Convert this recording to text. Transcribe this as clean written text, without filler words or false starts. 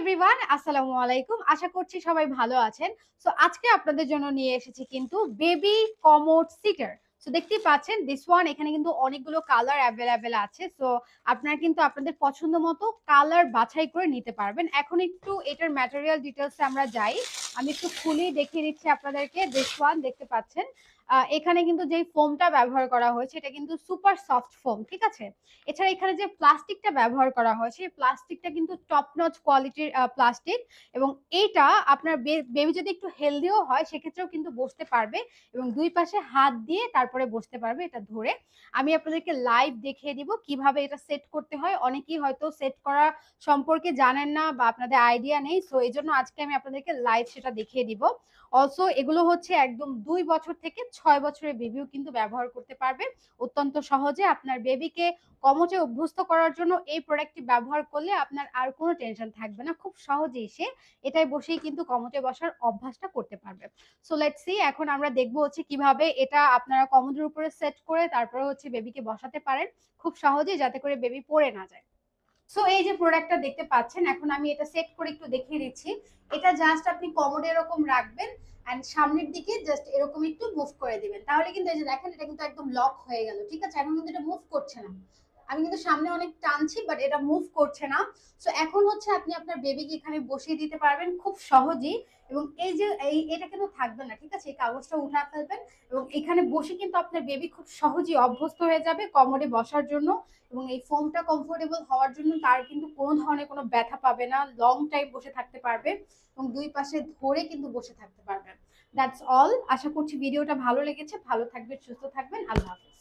Everyone, আসসালামু আলাইকুম। আশা করছি সবাই ভালো আছেন। সো আজকে আপনাদের জন্য নিয়ে এসেছি কিন্তু বেবি কমোড সিটার। সো দেখতেই পাচ্ছেন দিস ওয়ান, এখানে কিন্তু অনেকগুলো কালার অ্যাভেলেবেল আছে। সো আপনারা কিন্তু আপনাদের পছন্দ মতো কালার বাছাই করে নিতে পারবেন। এখন একটু এটার ম্যাটেরিয়াল ডিটেলসে আমরা যাই। আমি একটু খুলে দেখিয়ে দিচ্ছি আপনাদেরকে। দিস ওয়ান দেখতে পাচ্ছেন, এখানে কিন্তু যেই ফোমটা ব্যবহার করা হয়েছে এটা কিন্তু সুপার সফট ফোম, ঠিক আছে। এছাড়া এখানে যে প্লাস্টিকটা ব্যবহার করা হয়েছে এই প্লাস্টিকটা কিন্তু টপ নচ কোয়ালিটির প্লাস্টিক, এবং এইটা আপনার বেবি যদি একটু হেলদিও হয় সেক্ষেত্রেও কিন্তু বসতে পারবে এবং দুই পাশে হাত দিয়ে তারপরে বসতে পারবে এটা ধরে। আমি আপনাদেরকে লাইভ দেখিয়ে দিব কিভাবে এটা সেট করতে হয়। অনেকেই হয়তো সেট করা সম্পর্কে জানেন না বা আপনাদের আইডিয়া নেই, সো এই জন্য আজকে আমি আপনাদেরকে লাইভ সেটা দেখিয়ে দিব। অলসো এগুলো হচ্ছে একদম 2 বছর থেকে 6 বছরের বেবিও কিন্তু ব্যবহার করতে পারবে অত্যন্ত সহজে। আপনার বেবিকে কমোচে অভ্যস্ত করার জন্য এই প্রোডাক্টটি ব্যবহার করলে আপনার আর কোনো টেনশন থাকবে না। খুব সহজেই সে এটাই বসেই কিন্তু কমোচে বসার অভ্যাসটা করতে পারবে। সো লেটস সি, এখন আমরা দেখবো হচ্ছে কিভাবে এটা আপনারা কমোডের উপরে সেট করে তারপরে হচ্ছে বেবিকে বসাতে পারেন খুব সহজেই, যাতে করে বেবি পড়ে না যায়। সো এই যে প্রোডাক্টটা দেখতে পাচ্ছেন, এখন আমি এটা সেট করে একটু দেখিয়ে দিচ্ছি। এটা জাস্ট আপনি কমোডে এরকম রাখবেন এন্ড সামনের দিকে জাস্ট এরকম একটু মুভ করে দিবেন, তাহলে কিন্তু এই যে দেখেন এটা কিন্তু একদম লক হয়ে গেল, ঠিক আছে। এখন কিন্তু এটা মুভ করছে না। আমি কিন্তু সামনে অনেক টানছি বাট এটা মুভ করছে না। সো এখন হচ্ছে আপনি আপনার বেবিকে এখানে বসিয়ে দিতে পারবেন খুব সহজেই। এবং এই যে এটা কিন্তু থাকবে না, ঠিক আছে, এই কাগজটা উঠা ফেলবেন এবং এখানে বসে কিন্তু আপনার বেবি খুব সহজেই অভ্যস্ত হয়ে যাবে কমোডে বসার জন্য। এবং এই ফোমটা কমফোর্টেবল হওয়ার জন্য তার কিন্তু কোনো ধরনের কোনো ব্যথা পাবে না, লং টাইম বসে থাকতে পারবে এবং দুই পাশে ধরে কিন্তু বসে থাকতে পারবে। That's all. আশা করছি ভিডিওটা ভালো লেগেছে। ভালো থাকবেন, সুস্থ থাকবেন। আল্লাহ হাফেজ।